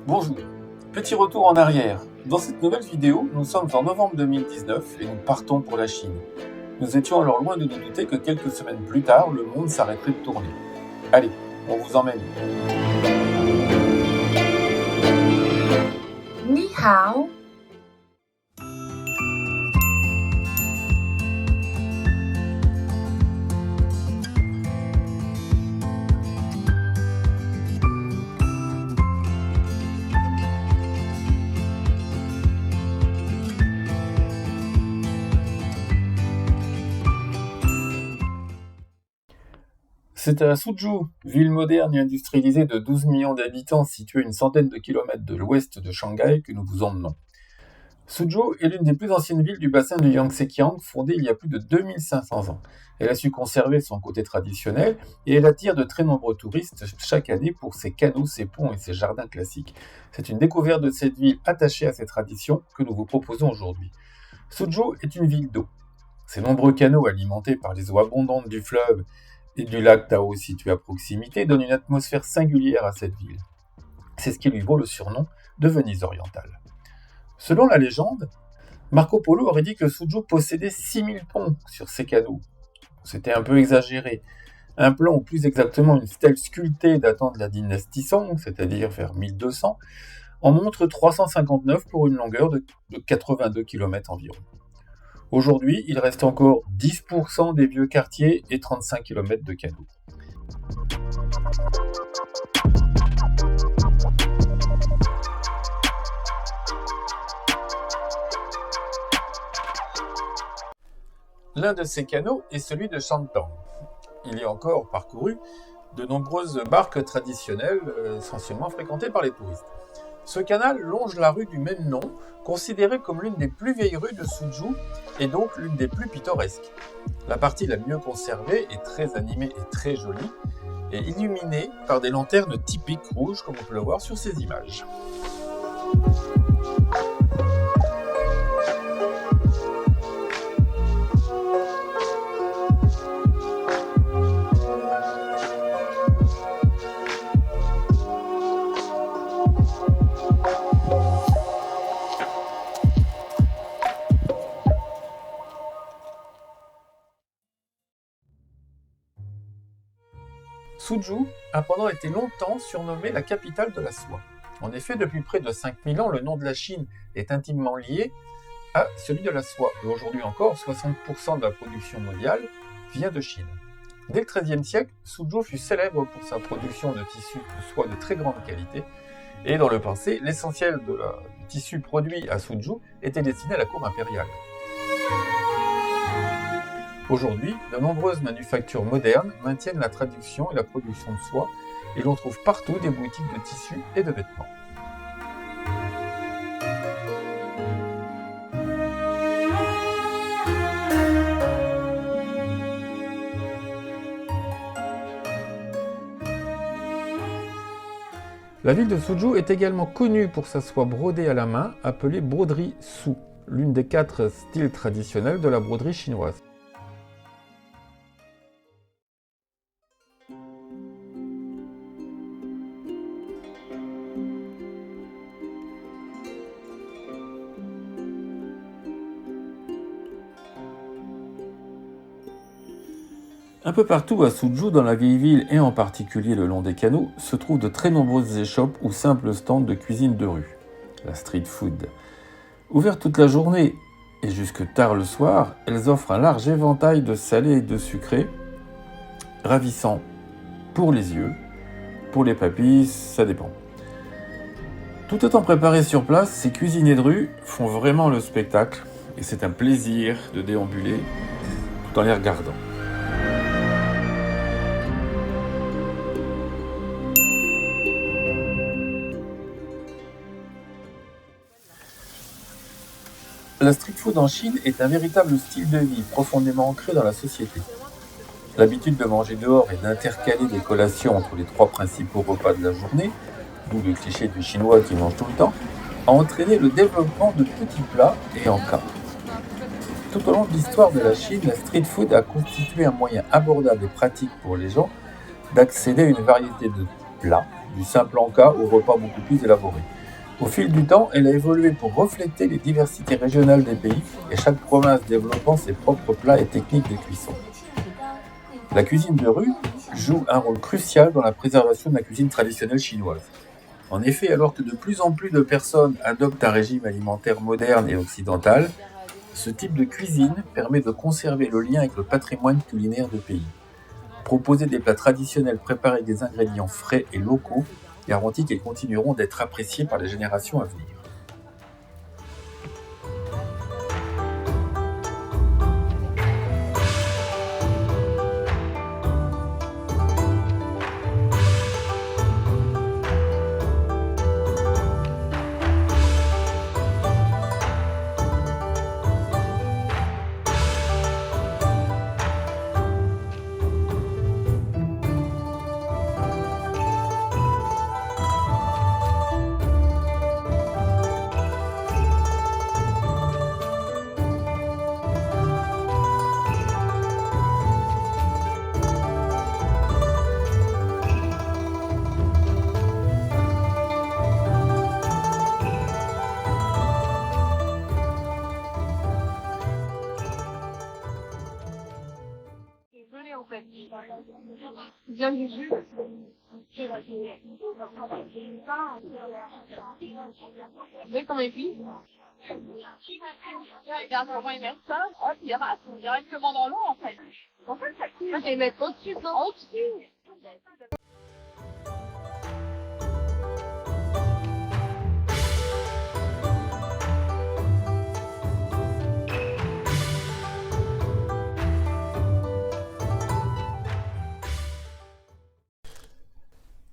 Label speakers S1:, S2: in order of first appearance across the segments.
S1: Bonjour, petit retour en arrière. Dans cette nouvelle vidéo, nous sommes en novembre 2019 et nous partons pour la Chine. Nous étions alors loin de nous douter que quelques semaines plus tard, le monde s'arrêterait de tourner. Allez, on vous emmène.
S2: 你好
S1: C'est à Suzhou, ville moderne et industrialisée de 12 millions d'habitants située une centaine de kilomètres de l'ouest de Shanghai que nous vous emmenons. Suzhou est l'une des plus anciennes villes du bassin du Yangtze-Kiang, fondée il y a plus de 2500 ans. Elle a su conserver son côté traditionnel et elle attire de très nombreux touristes chaque année pour ses canaux, ses ponts et ses jardins classiques. C'est une découverte de cette ville attachée à ses traditions que nous vous proposons aujourd'hui. Suzhou est une ville d'eau. Ses nombreux canaux alimentés par les eaux abondantes du fleuve et du lac Tao situé à proximité donnent une atmosphère singulière à cette ville. C'est ce qui lui vaut le surnom de Venise orientale. Selon la légende, Marco Polo aurait dit que Suzhou possédait 6000 ponts sur ses canaux. C'était un peu exagéré. Un plan, ou plus exactement une stèle sculptée datant de la dynastie Song, c'est-à-dire vers 1200, en montre 359 pour une longueur de 82 km environ. Aujourd'hui, il reste encore 10% des vieux quartiers et 35 km de canaux. L'un de ces canaux est celui de Shantung. Il y a encore parcouru de nombreuses barques traditionnelles, essentiellement fréquentées par les touristes. Ce canal longe la rue du même nom, considérée comme l'une des plus vieilles rues de Suzhou et donc l'une des plus pittoresques. La partie la mieux conservée est très animée et très jolie, et illuminée par des lanternes typiques rouges comme on peut le voir sur ces images. Suzhou a pendant été longtemps surnommée la capitale de la soie. En effet, depuis près de 5000 ans, le nom de la Chine est intimement lié à celui de la soie. Et aujourd'hui encore, 60% de la production mondiale vient de Chine. Dès le XIIIe siècle, Suzhou fut célèbre pour sa production de tissus de soie de très grande qualité. Et dans le passé, l'essentiel du tissu produit à Suzhou était destiné à la cour impériale. Aujourd'hui, de nombreuses manufactures modernes maintiennent la traduction et la production de soie et l'on trouve partout des boutiques de tissus et de vêtements. La ville de Suzhou est également connue pour sa soie brodée à la main, appelée broderie Su, l'une des 4 styles traditionnels de la broderie chinoise. Un peu partout à Suzhou, dans la vieille ville et en particulier le long des canaux, se trouvent de très nombreuses échoppes ou simples stands de cuisine de rue, la street food. Ouvertes toute la journée et jusque tard le soir, elles offrent un large éventail de salés et de sucrés, ravissants pour les yeux, pour les papilles, ça dépend. Tout étant préparé sur place, ces cuisiniers de rue font vraiment le spectacle et c'est un plaisir de déambuler tout en les regardant. La street food en Chine est un véritable style de vie profondément ancré dans la société. L'habitude de manger dehors et d'intercaler des collations entre les 3 principaux repas de la journée, d'où le cliché du chinois qui mange tout le temps, a entraîné le développement de petits plats et encas. Tout au long de l'histoire de la Chine, la street food a constitué un moyen abordable et pratique pour les gens d'accéder à une variété de plats du simple encas au repas beaucoup plus élaboré. Au fil du temps, elle a évolué pour refléter les diversités régionales des pays et chaque province développant ses propres plats et techniques de cuisson. La cuisine de rue joue un rôle crucial dans la préservation de la cuisine traditionnelle chinoise. En effet, alors que de plus en plus de personnes adoptent un régime alimentaire moderne et occidental, ce type de cuisine permet de conserver le lien avec le patrimoine culinaire du pays. Proposer des plats traditionnels préparés avec des ingrédients frais et locaux garantit qu'ils continueront d'être appréciés par les générations à venir.
S2: Bien du jus. Vous voyez comment il cuit? Regarde comment il met ça. Hop, il rate directement dans l'eau en fait. En fait, ça cuit. Moi, je vais les mettre au-dessus, non? Au-dessus.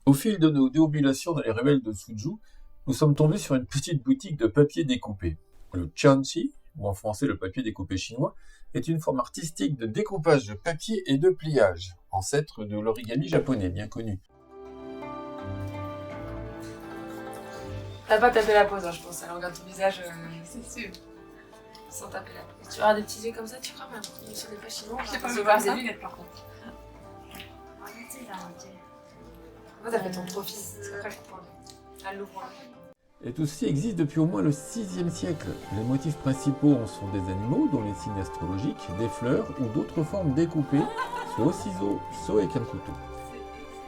S1: Au fil de nos déambulations dans les ruelles de Suzhou, nous sommes tombés sur une petite boutique de papier découpé. Le Qianqi, ou en français le papier découpé chinois, est une forme artistique de découpage de papier et de pliage, ancêtre de l'origami japonais bien connu.
S3: T'as pas tapé la pause, hein, je pense. Elle regarde ton visage, c'est sûr. Sans taper la pause. Tu vas avoir des petits yeux comme ça, tu crois, même sur des pas chinois.
S2: Je sais pas,
S3: je
S2: je
S3: vais
S2: vois
S3: voir
S2: ça.
S3: des lunettes par contre. Moi, t'as fait ton profil, c'est après, je comprends. Elle l'ouvre.
S1: Et tout ceci existe depuis au moins le 6e siècle. Les motifs principaux en sont des animaux, dont les signes astrologiques, des fleurs ou d'autres formes découpées, soit au ciseau, soit avec un couteau.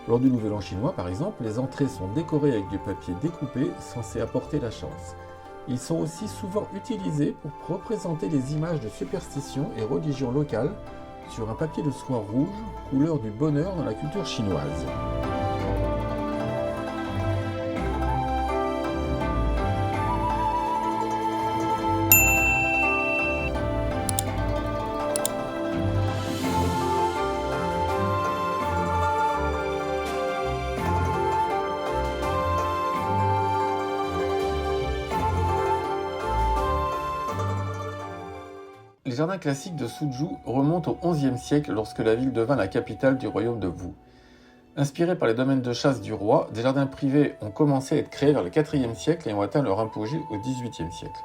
S1: Lors du Nouvel An chinois, par exemple, les entrées sont décorées avec du papier découpé, censé apporter la chance. Ils sont aussi souvent utilisés pour représenter les images de superstitions et religions locales sur un papier de soie rouge, couleur du bonheur dans la culture chinoise. Les jardins classiques de Suzhou remontent au XIe siècle lorsque la ville devint la capitale du royaume de Wu. Inspirés par les domaines de chasse du roi, des jardins privés ont commencé à être créés vers le IVe siècle et ont atteint leur apogée au XVIIIe siècle.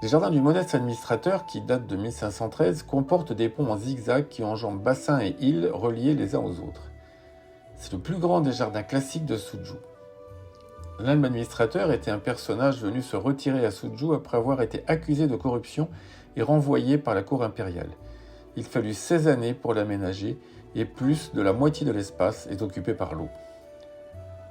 S1: Les jardins du modeste administrateur, qui datent de 1513, comportent des ponts en zigzag qui enjambent bassins et îles reliés les uns aux autres. C'est le plus grand des jardins classiques de Suzhou. L'un administrateur était un personnage venu se retirer à Suzhou après avoir été accusé de corruption et renvoyé par la cour impériale. Il fallut 16 années pour l'aménager et plus de la moitié de l'espace est occupé par l'eau.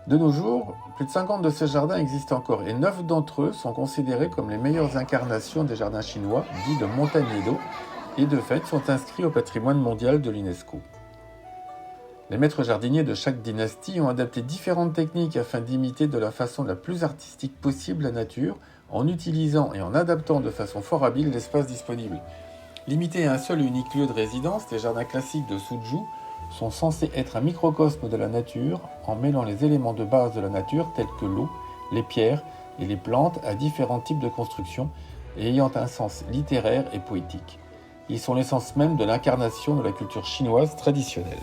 S1: De nos jours, plus de 50 de ces jardins existent encore et 9 d'entre eux sont considérés comme les meilleures incarnations des jardins chinois, dits de montagne d'eau, et de fait sont inscrits au patrimoine mondial de l'UNESCO. Les maîtres jardiniers de chaque dynastie ont adapté différentes techniques afin d'imiter de la façon la plus artistique possible la nature, en utilisant et en adaptant de façon fort habile l'espace disponible. Limités à un seul et unique lieu de résidence, les jardins classiques de Suzhou sont censés être un microcosme de la nature en mêlant les éléments de base de la nature tels que l'eau, les pierres et les plantes à différents types de constructions et ayant un sens littéraire et poétique. Ils sont l'essence même de l'incarnation de la culture chinoise traditionnelle.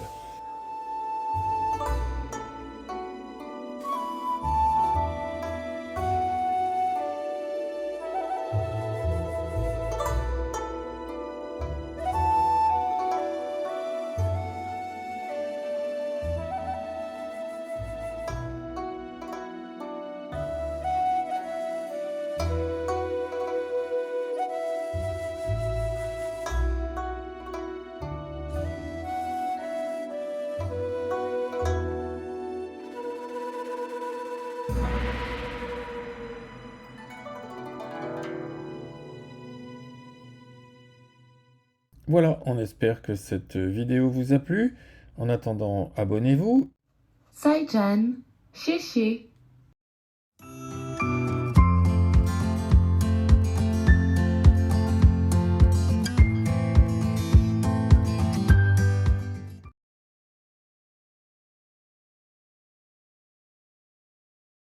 S1: Voilà, on espère que cette vidéo vous a plu. En attendant, abonnez-vous.
S4: 再见，谢谢。